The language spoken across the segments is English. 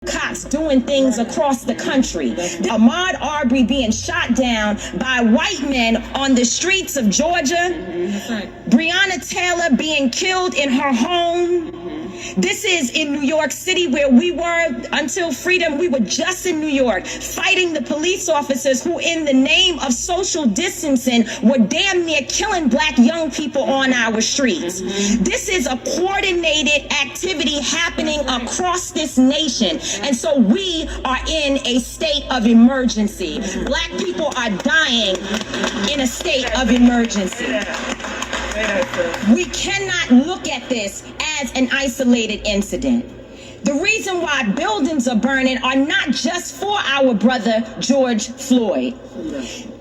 cops doing things across the country. Ahmaud Arbery being shot down by white men on the streets of Georgia. Breonna Taylor being killed in her home. This is in New York City, where we were until freedom. We were just in New York fighting the police officers who, in the name of social distancing, were damn near killing black young people on our streets. This is a coordinated activity happening across this nation. And so we are in a state of emergency. Black people are dying in a state of emergency. We cannot look at this as an isolated incident. The reason why buildings are burning are not just for our brother George Floyd.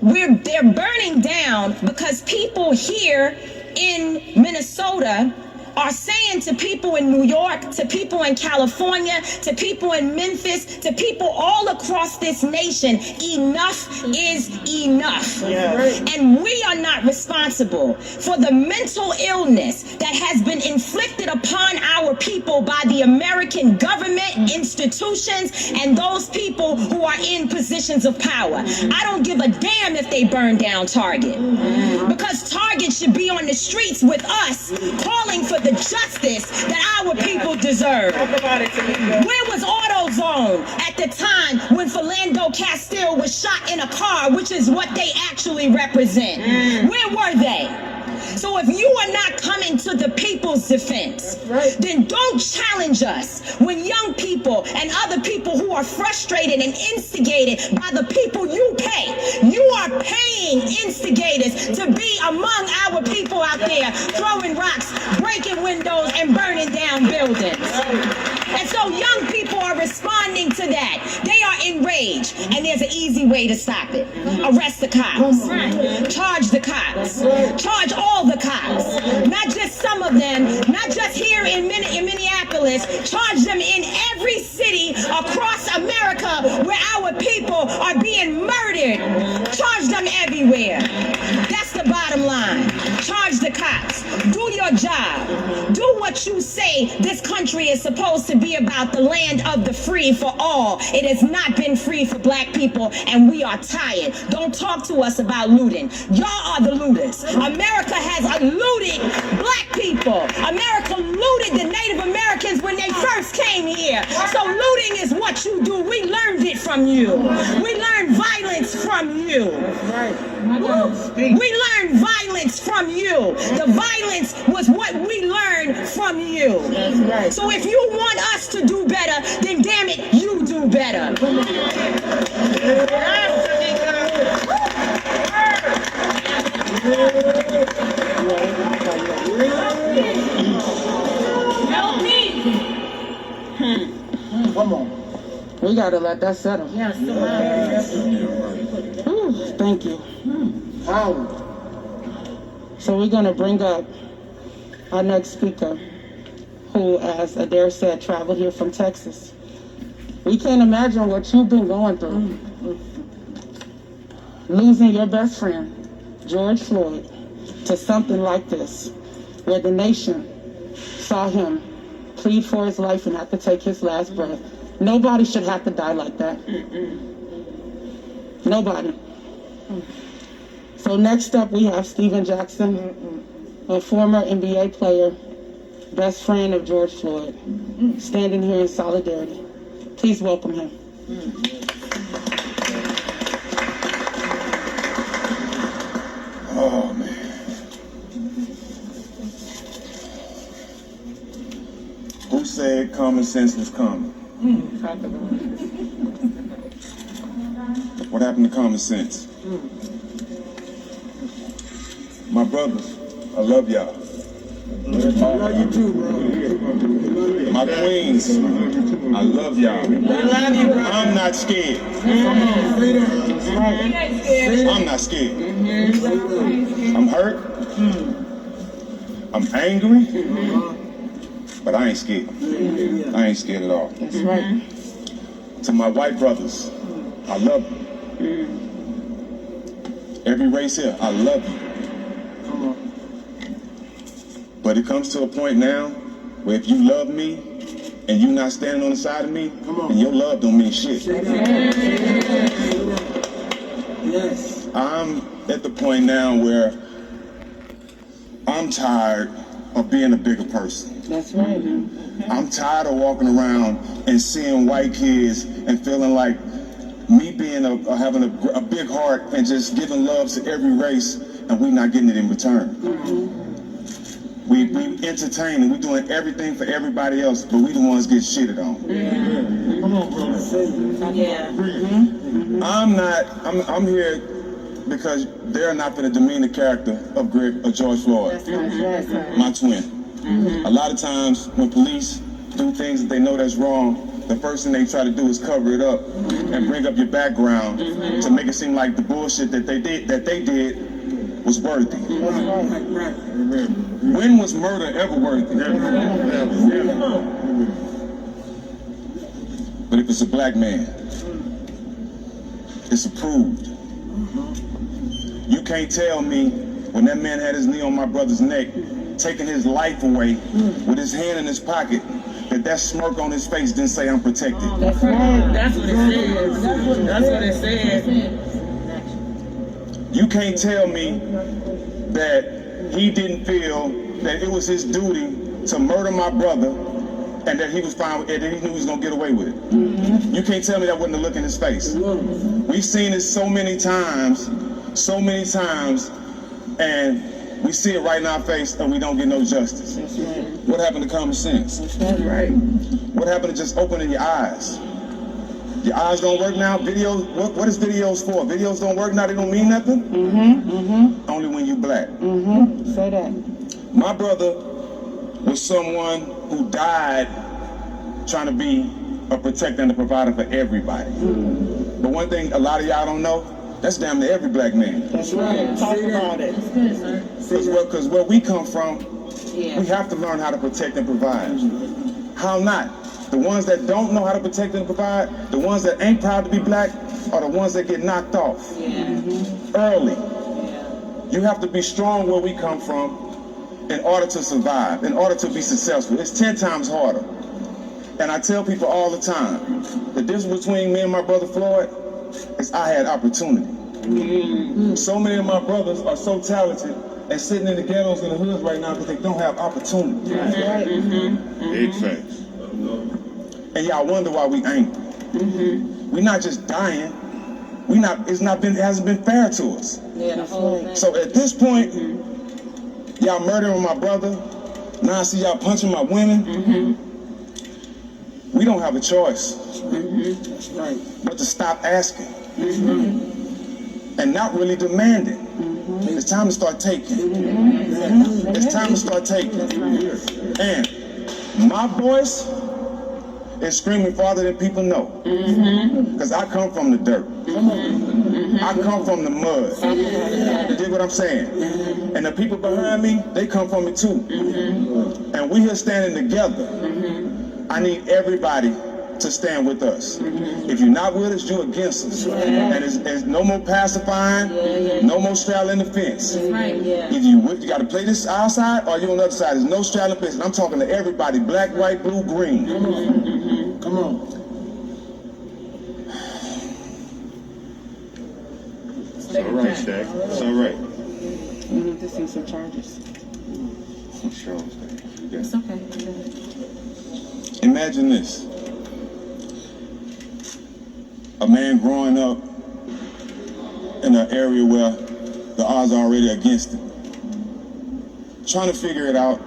They're burning down because people here in Minnesota are saying to people in New York, to people in California, to people in Memphis, to people all across this nation, enough is enough. And we are not responsible for the mental illness that has been inflicted upon our people by the American government, institutions, and those people who are in positions of power. I don't give a damn if they burn down Target, because Target should be on the streets with us, calling for the justice that our people deserve. Where was AutoZone at the time when Philando Castile was shot in a car, which is what they actually represent? Where were they? So if you are not coming to the people's defense, then don't challenge us when young people and other people who are frustrated and instigated by the people you pay. You are paying instigators to be among our people out there throwing rocks, breaking windows, and burning down buildings. And so young people are responding to that. They are enraged, and there's an easy way to stop it. Arrest the cops. Charge the cops. Charge all the cops. Not just some of them, not just here in Minneapolis. Charge them in every city across America where our people are being murdered. Charge them everywhere. That's the bottom line. Charge the cops. Do your job. Do what you say this country is supposed to be about, the land of the free for all. It has not been free for black people, and we are tired. Don't talk to us about looting. Y'all are the looters. America has looted black people. America looted the Native Americans when they first came here. So looting is what you do. We learned it from you. We learned violence from you. We learned violence from you. The violence was what we learned from you. So if you want us to do better, then damn it, you do better. Come on. We gotta let that settle. Yes. Thank you. So we're gonna bring up our next speaker, who, as Adair said, traveled here from Texas. We can't imagine what you've been going through. Losing your best friend, George Floyd, to something like this, where the nation saw him plead for his life and have to take his last breath. Nobody should have to die like that. Nobody. So next up we have Steven Jackson, a former NBA player, best friend of George Floyd, standing here in solidarity. Please welcome him. Oh, man. Who said common sense was common? What happened to common sense? My brothers, I love y'all. I love you too, bro. My queens, I love y'all. I'm not scared. I'm not scared. I'm hurt. I'm angry. But I ain't scared. I ain't scared at all. That's right. To my white brothers, I love you. Every race here, I love you. But it comes to a point now where if you love me and you not standing on the side of me, then your love don't mean shit. Yes. I'm at the point now where I'm tired of being a bigger person. That's right. I'm tired of walking around and seeing white kids and feeling like me being having a big heart and just giving love to every race, and we not getting it in return. We entertain and we doing everything for everybody else, but we the ones get shitted on. Come on, bro. Yeah. I'm here because they're not going to demean the character of George Floyd, my twin. A lot of times when police do things that they know that's wrong, the first thing they try to do is cover it up and bring up your background to make it seem like the bullshit that they did was worthy. When was murder ever worthy? But if it's a black man, it's approved. You can't tell me when that man had his knee on my brother's neck, taking his life away with his hand in his pocket, that smirk on his face didn't say I'm protected. That's right. That's what it says. That's what it says. You can't tell me that he didn't feel that it was his duty to murder my brother and that he was fine with it, and he knew he was gonna get away with it. You can't tell me that wasn't a look in his face. We've seen it so many times, and we see it right in our face and we don't get no justice. What happened to common sense? That's right. What happened to just opening your eyes? Your eyes don't work now? Videos, what is videos for? Videos don't work now, they don't mean nothing? Only when you black. Say that. My brother was someone who died trying to be a protector and a provider for everybody. But one thing a lot of y'all don't know, that's damn near every black man. That's right. Talk about it. Because where we come from, we have to learn how to protect and provide. How not? The ones that don't know how to protect and provide, the ones that ain't proud to be black, are the ones that get knocked off early. You have to be strong where we come from in order to survive, in order to be successful. It's 10 times harder. And I tell people all the time, the difference between me and my brother Floyd is I had opportunity. So many of my brothers are so talented and sitting in the ghettos and the hoods right now because they don't have opportunity. Big facts. And y'all wonder why we angry. We're not just dying. It hasn't been fair to us. So at this point, y'all murdering my brother. Now I see y'all punching my women. We don't have a choice but to stop asking and not really demanding. It's time to start taking. It's time to start taking. And my voice is screaming farther than people know. Because I come from the dirt. I come from the mud. You dig what I'm saying? And the people behind me, they come from it too. And we here standing together. I need everybody to stand with us. If you're not with us, you're against us. And there's no more pacifying, no more straddling the fence. Either you got to play this outside or you're on the other side. There's no straddling the fence. And I'm talking to everybody, black, white, blue, green. Come on. It's all right, Stack. It's all right. We need to see some charges. I'm sure, Stack. It's okay. Imagine this. A man growing up in an area where the odds are already against him. Trying to figure it out.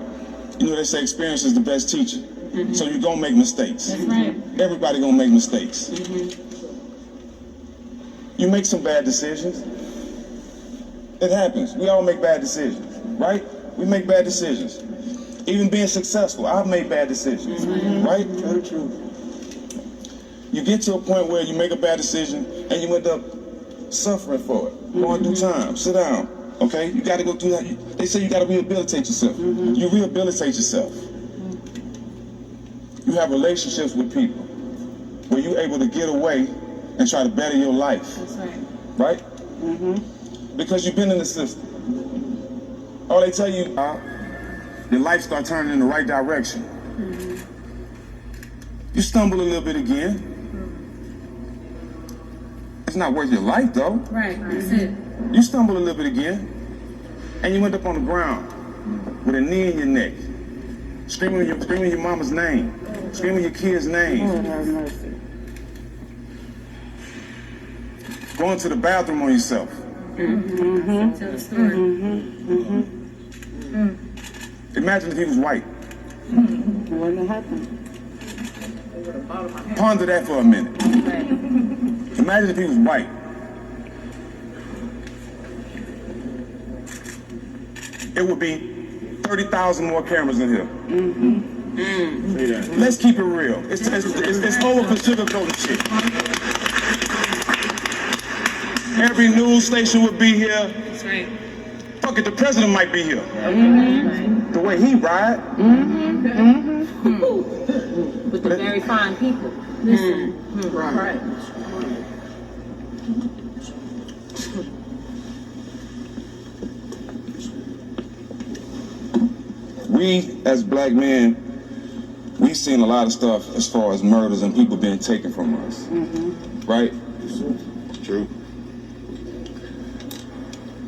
You know, they say experience is the best teacher. So you're going to make mistakes. That's right. Everybody going to make mistakes. You make some bad decisions. It happens. We all make bad decisions, right? We make bad decisions. Even being successful, I've made bad decisions, right? Very true. You get to a point where you make a bad decision and you end up suffering for it. Going through time. Sit down, okay? You got to go through that. They say you got to rehabilitate yourself. You rehabilitate yourself. You have relationships with people where you're able to get away and try to better your life. That's right. Right? Because you've been in the system. All they tell you, your life start turning in the right direction. You stumble a little bit again. It's not worth your life, though. Right, that's it. You stumble a little bit again, and you end up on the ground with a knee in your neck, screaming your mama's name, screaming your kid's name. Lord have mercy. Going to the bathroom on yourself. Tell the story. Imagine if he was white. It wouldn't have happened. Ponder that for a minute. Imagine if he was white. It would be 30,000 more cameras in here. Let's keep it real. It's over for sugarcoating shit. Every news station would be here. That's right. Fuck it, the president might be here. The way he ride. With the very fine people. Listen. Right. We, as black men, we've seen a lot of stuff as far as murders and people being taken from us. Right? It's true.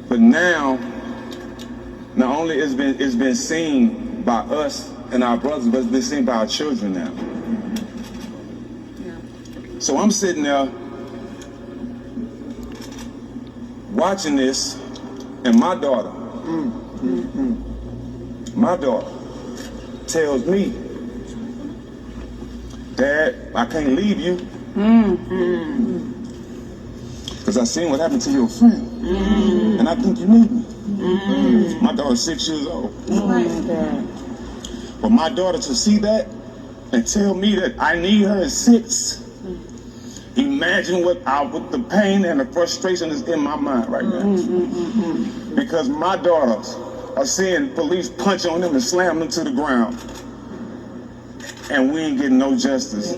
But now, not only it's been seen by us and our brothers, but it's been seen by our children now. So I'm sitting there watching this, and my daughter tells me, Dad, I can't leave you. Because I seen what happened to your friend. And I think you need me. My daughter's 6 years old. For my daughter to see that and tell me that I need her at 6, imagine what the pain and the frustration is in my mind right now. Because my daughters are seeing police punch on them and slam them to the ground. And we ain't getting no justice.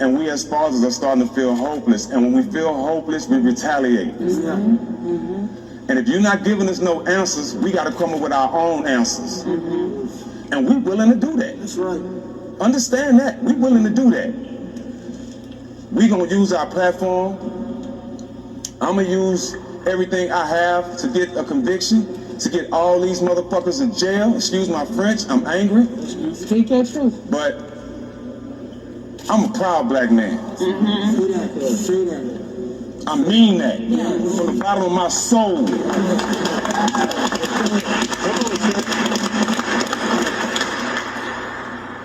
And we as fathers are starting to feel hopeless. And when we feel hopeless, we retaliate. And if you're not giving us no answers, we got to come up with our own answers. And we're willing to do that. That's right. Understand that. We're willing to do that. We're going to use our platform. I'm going to use everything I have to get a conviction, to get all these motherfuckers in jail. Excuse my French, I'm angry. Speak your truth. But I'm a proud black man. I mean that from the bottom of my soul.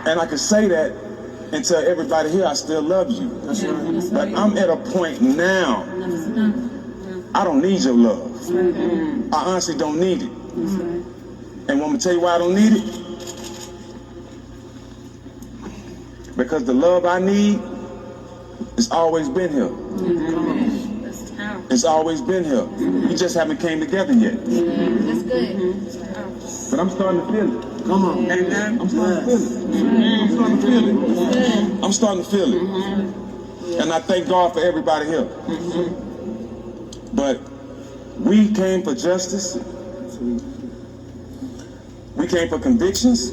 And I can say that and tell everybody here I still love you. But I'm at a point now, I don't need your love. I honestly don't need it. And want me to tell you why I don't need it? Because the love I need has always been here. It's always been here. We just haven't came together yet. That's good. But I'm starting to feel it. Come on. I'm starting to feel it. I'm starting to feel it. And I thank God for everybody here. But we came for justice. We came for convictions.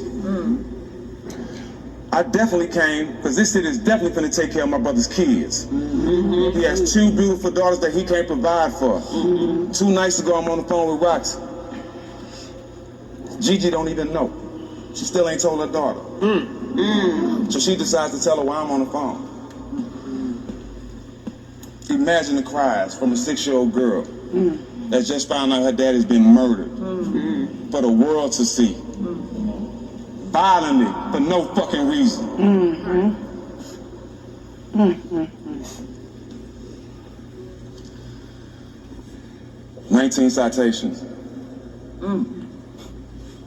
I definitely came because this city is definitely going to take care of my brother's kids. He has 2 beautiful daughters that he can't provide for. 2 nights ago, I'm on the phone with Roxy. Gigi don't even know. She still ain't told her daughter. So she decides to tell her why I'm on the phone. Imagine the cries from a 6-year-old girl that just found out her daddy's been murdered for the world to see. Violently, for no fucking reason. 19 citations.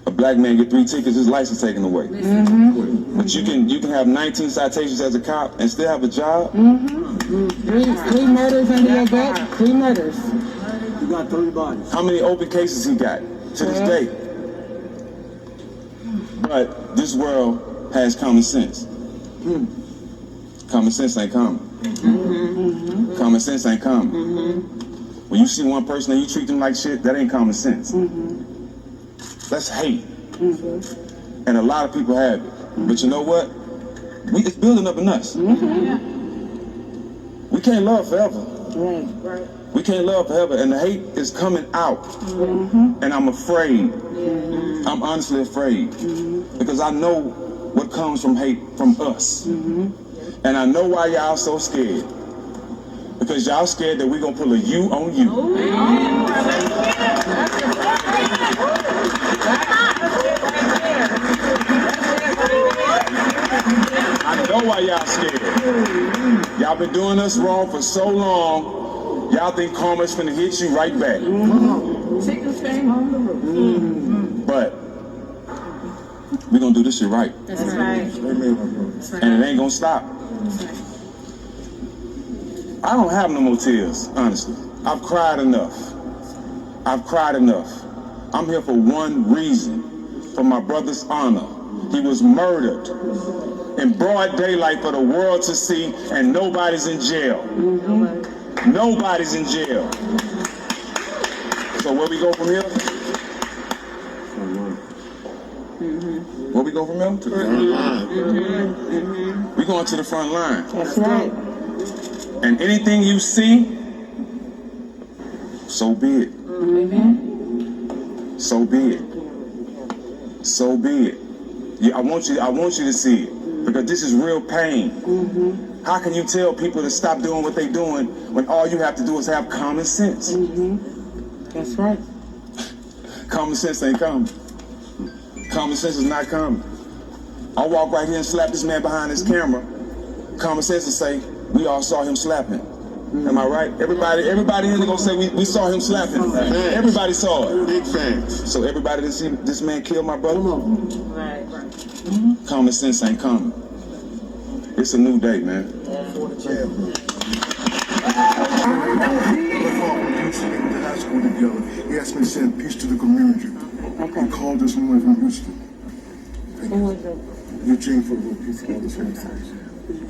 A black man get 3 tickets, his license taken away. But you can have 19 citations as a cop and still have a job. 3 murders under your belt. 3 murders. You got 30 bodies. How many open cases he got to this day? But this world has common sense. Common sense ain't common. Common sense ain't common. When you see one person and you treat them like shit, that ain't common sense. That's hate. And a lot of people have it. But you know what? it's building up in us. We can't love forever. Right. We can't love forever, and the hate is coming out. And I'm afraid. I'm honestly afraid because I know what comes from hate from us. And I know why y'all so scared. Because y'all scared that we're gonna pull a you on you. I know why y'all scared. Y'all been doing us wrong for so long. Y'all think karma's finna hit you right back. Chickens came home to roost. But we're gonna do this shit right. That's right. And it ain't gonna stop. I don't have no more tears, honestly. I've cried enough. I've cried enough. I'm here for one reason, for my brother's honor. He was murdered in broad daylight for the world to see, and nobody's in jail. Nobody's in jail. So where we go from here? Where we go from here? To the front line. We going to the front line. That's right. And anything you see, so be it. So be it. So be it. Yeah, I want you to see it because this is real pain. How can you tell people to stop doing what they're doing when all you have to do is have common sense? That's right. Common sense ain't coming. Common sense is not coming. I'll walk right here and slap this man behind his camera. Common sense will say, we all saw him slapping. Am I right? Everybody in here gonna say we saw him slapping. Everybody saw it. Big fans. So everybody that see this man kill my brother, Right. common sense ain't coming. It's a new day, man. The high school together. He asked me to send peace to the community. Okay. He called this morning from Houston. Eugene for the peace called this morning.